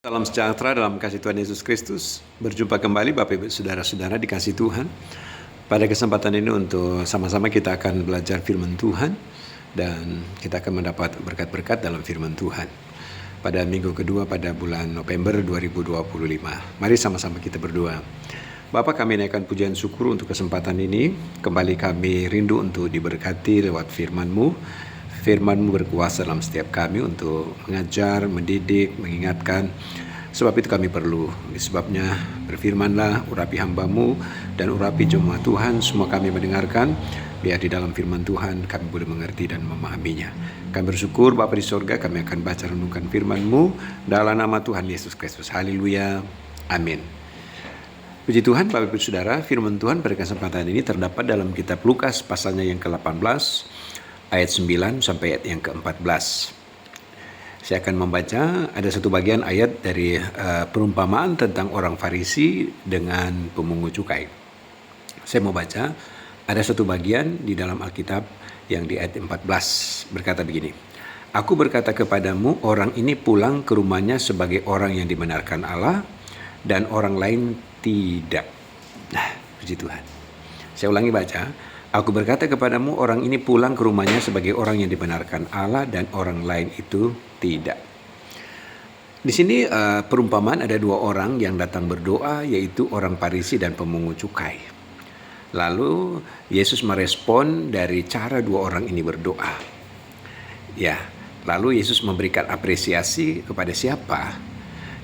Salam sejahtera dalam kasih Tuhan Yesus Kristus. Berjumpa kembali Bapak Ibu Saudara-saudara dikasih Tuhan. Pada kesempatan ini untuk sama-sama kita akan belajar firman Tuhan. Dan kita akan mendapat berkat-berkat dalam firman Tuhan. Pada minggu kedua pada bulan November 2025. Mari sama-sama kita berdoa. Bapa, kami naikkan pujian syukur untuk kesempatan ini. Kembali kami rindu untuk diberkati lewat firman-Mu. Firman-Mu berkuasa dalam setiap kami untuk mengajar, mendidik, mengingatkan. Sebab itu kami perlu. Sebabnya berfirmanlah, urapi hamba-Mu dan urapi jemaat Tuhan. Semua kami mendengarkan. Biar di dalam firman Tuhan kami boleh mengerti dan memahaminya. Kami bersyukur Bapa di sorga, kami akan baca renungkan firman-Mu dalam nama Tuhan Yesus Kristus. Haleluya. Amin. Puji Tuhan Bapak Ibu Saudara, firman Tuhan pada kesempatan ini terdapat dalam kitab Lukas pasalnya yang ke-18 ayat 9 sampai ayat yang ke-14. Saya akan membaca ada satu bagian ayat dari perumpamaan tentang orang Farisi dengan pemungut cukai. Saya mau baca ada satu bagian di dalam Alkitab yang di ayat 14 berkata begini. Aku berkata kepadamu, orang ini pulang ke rumahnya sebagai orang yang dibenarkan Allah dan orang lain tidak. Nah, puji Tuhan. Saya ulangi baca. Aku berkata kepadamu, orang ini pulang ke rumahnya sebagai orang yang dibenarkan Allah dan orang lain itu tidak. Di sini perumpamaan ada dua orang yang datang berdoa, yaitu orang Farisi dan pemungut cukai. Lalu Yesus merespon dari cara dua orang ini berdoa. Ya, lalu Yesus memberikan apresiasi kepada siapa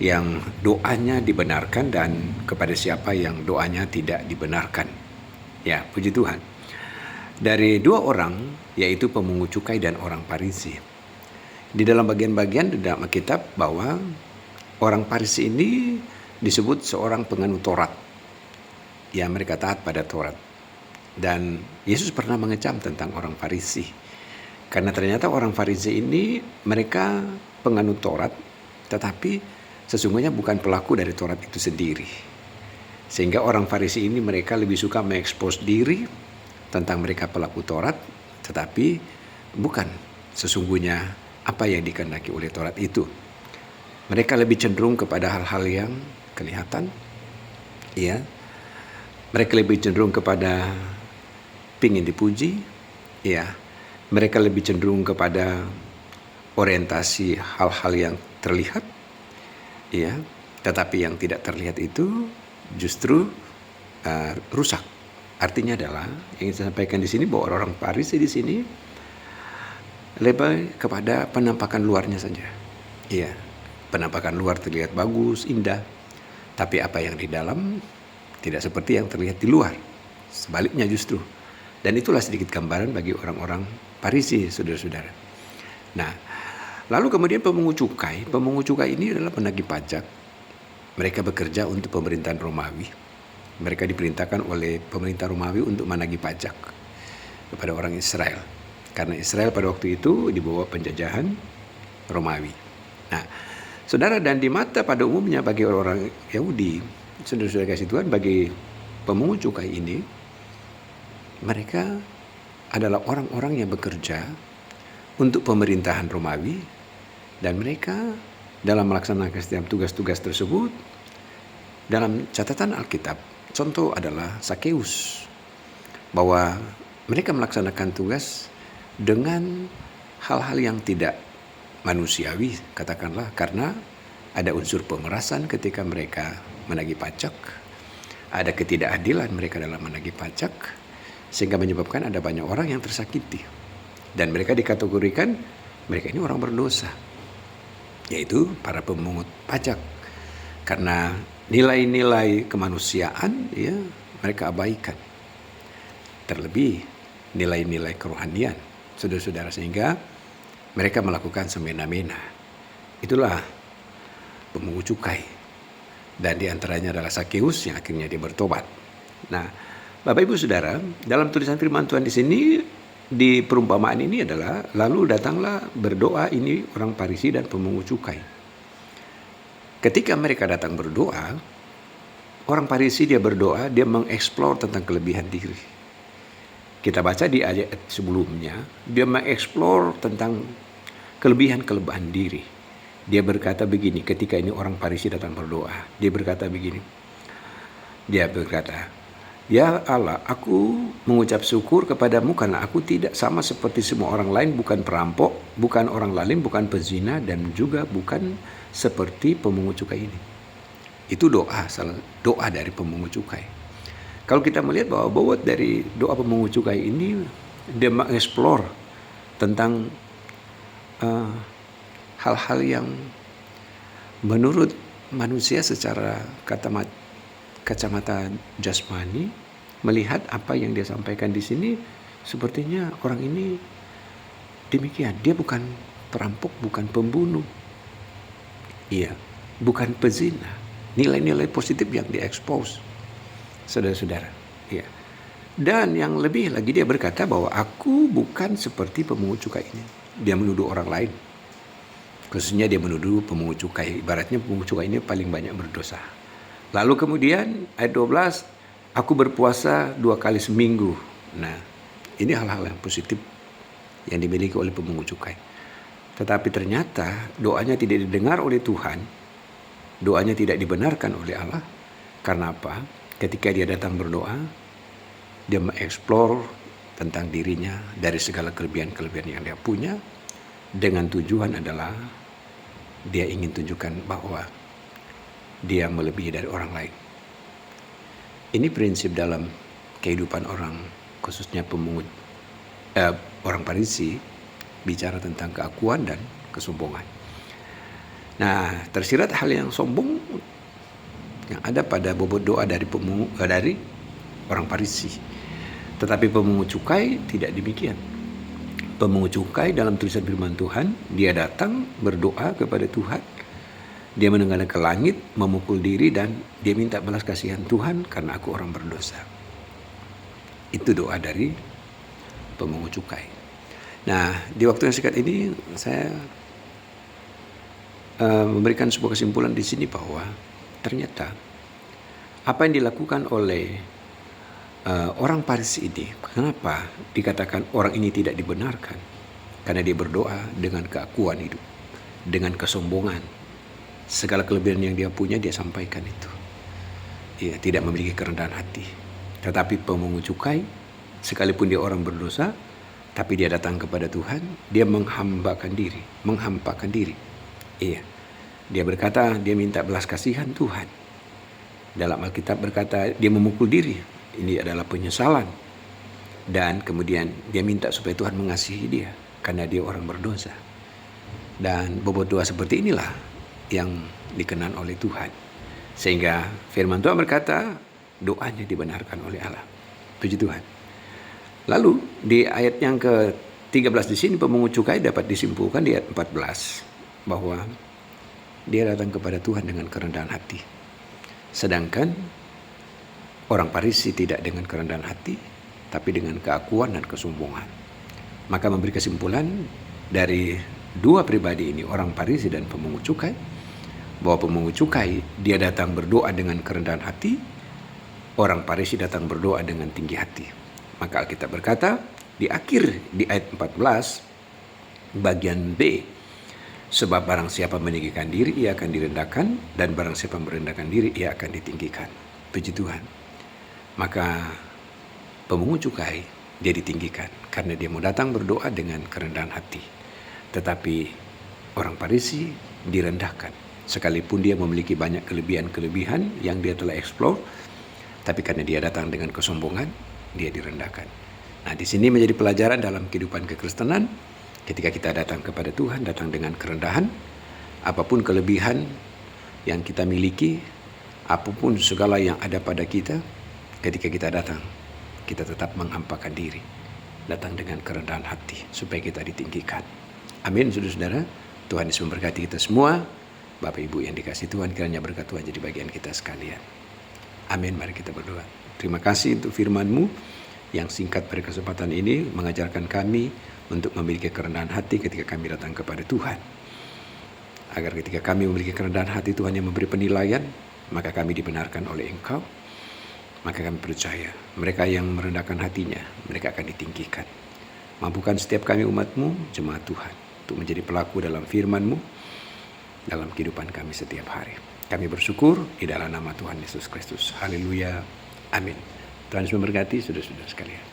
yang doanya dibenarkan dan kepada siapa yang doanya tidak dibenarkan. Ya, puji Tuhan. Dari dua orang, yaitu pemungut cukai dan orang Farisi. Di dalam bagian-bagian di dalam Alkitab bahwa orang Farisi ini disebut seorang penganut Taurat. Ya, mereka taat pada Taurat. Dan Yesus pernah mengecam tentang orang Farisi. Karena ternyata orang Farisi ini mereka penganut Taurat, tetapi sesungguhnya bukan pelaku dari Taurat itu sendiri. Sehingga orang Farisi ini mereka lebih suka mengekspos diri tentang mereka pelaku Taurat, tetapi bukan sesungguhnya apa yang dikehendaki oleh Taurat itu. Mereka lebih cenderung kepada hal-hal yang kelihatan, ya. Mereka lebih cenderung kepada pingin dipuji, ya. Mereka lebih cenderung kepada orientasi hal-hal yang terlihat, ya. Tetapi yang tidak terlihat itu justru rusak. Artinya adalah yang saya sampaikan di sini bahwa orang Farisi di sini lebih kepada penampakan luarnya saja. Iya, penampakan luar terlihat bagus, indah, tapi apa yang di dalam tidak seperti yang terlihat di luar. Sebaliknya justru. Dan itulah sedikit gambaran bagi orang-orang Farisi, saudara-saudara. Nah, lalu kemudian pemungut cukai ini adalah penagih pajak. Mereka bekerja untuk pemerintahan Romawi. Mereka diperintahkan oleh pemerintah Romawi untuk menagih pajak kepada orang Israel. Karena Israel pada waktu itu di bawah penjajahan Romawi. Nah, saudara, dan di mata pada umumnya bagi orang Yahudi, saudara-saudara kasih Tuhan, bagi pemungut cukai ini, mereka adalah orang-orang yang bekerja untuk pemerintahan Romawi, dan mereka dalam melaksanakan setiap tugas-tugas tersebut, dalam catatan Alkitab, contoh adalah Sakeus, bahwa mereka melaksanakan tugas dengan hal-hal yang tidak manusiawi, katakanlah, karena ada unsur pemerasan ketika mereka menagih pajak, ada ketidakadilan mereka dalam menagih pajak, sehingga menyebabkan ada banyak orang yang tersakiti. Dan mereka dikategorikan, mereka ini orang berdosa, yaitu para pemungut pajak. Karena nilai-nilai kemanusiaan ya mereka abaikan. Terlebih nilai-nilai kerohanian, saudara-saudara, sehingga mereka melakukan semena-mena. Itulah pemungut cukai. Dan diantaranya adalah Sakeus yang akhirnya dia bertobat. Nah, Bapak Ibu Saudara, dalam tulisan firman Tuhan di sini di perumpamaan ini adalah lalu datanglah berdoa ini orang Farisi dan pemungut cukai. Ketika mereka datang berdoa, orang Farisi dia berdoa, dia mengeksplor tentang kelebihan diri. Kita baca di ayat sebelumnya, dia mengeksplor tentang kelebihan diri. Dia berkata begini ketika ini orang Farisi datang berdoa. Dia berkata begini. Dia berkata, "Ya Allah, aku mengucap syukur kepadamu karena aku tidak sama seperti semua orang lain, bukan perampok, bukan orang lalim, bukan pezina, dan juga bukan seperti pemungut cukai ini." Itu doa dari pemungut cukai. Kalau kita melihat bahwa bobot dari doa pemungut cukai ini, dia mengeksplor tentang hal-hal yang menurut manusia secara kacamata jasmani, melihat apa yang dia sampaikan di sini, sepertinya orang ini demikian. Dia bukan perampok, bukan pembunuh, bukan pezina. Nilai-nilai positif yang diekspos, saudara-saudara. Dan yang lebih lagi, dia berkata bahwa aku bukan seperti pemungut cukai ini. Dia menuduh orang lain. Khususnya dia menuduh pemungut cukai. Ibaratnya pemungut cukai ini paling banyak berdosa. Lalu kemudian ayat 12, aku berpuasa 2 kali seminggu. Nah, ini hal-hal yang positif yang dimiliki oleh pemungut cukai. Tetapi ternyata doanya tidak didengar oleh Tuhan. Doanya tidak dibenarkan oleh Allah. Karena apa? Ketika dia datang berdoa, dia mengeksplor tentang dirinya dari segala kelebihan-kelebihan yang dia punya, dengan tujuan adalah dia ingin tunjukkan bahwa dia melebihi dari orang lain. Ini prinsip dalam kehidupan orang, khususnya orang Farisi, bicara tentang keakuan dan kesombongan. Nah, tersirat hal yang sombong yang ada pada bobot doa dari orang Farisi. Tetapi pemungut cukai tidak demikian. Pemungut cukai dalam tulisan firman Tuhan, dia datang berdoa kepada Tuhan. Dia menengadah ke langit, memukul diri, dan dia minta belas kasihan Tuhan karena aku orang berdosa. Itu doa dari pemungut cukai. Nah, di waktu yang singkat ini saya memberikan sebuah kesimpulan di sini bahwa ternyata apa yang dilakukan oleh orang Farisi ini, kenapa dikatakan orang ini tidak dibenarkan? Karena dia berdoa dengan keakuan hidup, dengan kesombongan. Segala kelebihan yang dia punya dia sampaikan itu. Dia tidak memiliki kerendahan hati. Tetapi pemungut cukai, sekalipun dia orang berdosa, tapi dia datang kepada Tuhan, dia menghampakan diri. Dia berkata, dia minta belas kasihan Tuhan. Dalam Alkitab berkata, dia memukul diri. Ini adalah penyesalan. Dan kemudian dia minta supaya Tuhan mengasihi dia, karena dia orang berdosa. Dan bobot doa seperti inilah yang dikenan oleh Tuhan. Sehingga firman Tuhan berkata, doanya dibenarkan oleh Allah. Puji Tuhan. Lalu di ayat yang ke-13 di sini, pemungut cukai dapat disimpulkan di ayat 14 bahwa dia datang kepada Tuhan dengan kerendahan hati. Sedangkan orang Farisi tidak dengan kerendahan hati, tapi dengan keakuan dan kesombongan. Maka memberi kesimpulan dari dua pribadi ini, orang Farisi dan pemungut cukai, bahwa pemungut cukai dia datang berdoa dengan kerendahan hati, orang Farisi datang berdoa dengan tinggi hati. Maka Alkitab berkata di akhir di ayat 14 bagian B, sebab barang siapa meninggikan diri ia akan direndahkan, dan barang siapa merendahkan diri ia akan ditinggikan. Puji Tuhan. Maka pemungut cukai dia ditinggikan karena dia mau datang berdoa dengan kerendahan hati. Tetapi orang Farisi direndahkan, sekalipun dia memiliki banyak kelebihan-kelebihan yang dia telah eksplor, tapi karena dia datang dengan kesombongan, dia direndahkan. Nah, di sini menjadi pelajaran dalam kehidupan kekristenan. Ketika kita datang kepada Tuhan, datang dengan kerendahan, apapun kelebihan yang kita miliki, apapun segala yang ada pada kita, ketika kita datang, kita tetap menghampakan diri, datang dengan kerendahan hati, supaya kita ditinggikan. Amin, saudara-saudara. Tuhan Yesus memberkati kita semua. Bapak Ibu yang dikasih Tuhan, kiranya berkat Tuhan jadi bagian kita sekalian. Amin, mari kita berdoa. Terima kasih untuk firman-Mu yang singkat pada kesempatan ini, mengajarkan kami untuk memiliki kerendahan hati ketika kami datang kepada Tuhan. Agar ketika kami memiliki kerendahan hati, Tuhan yang memberi penilaian, maka kami dibenarkan oleh Engkau. Maka kami percaya, mereka yang merendahkan hatinya, mereka akan ditinggikan. Mampukan setiap kami umat-Mu, jemaat Tuhan, untuk menjadi pelaku dalam firman-Mu, dalam kehidupan kami setiap hari. Kami bersyukur di dalam nama Tuhan Yesus Kristus. Haleluya. Amin. Tuhan Yesus memberkati saudara-saudara sekalian.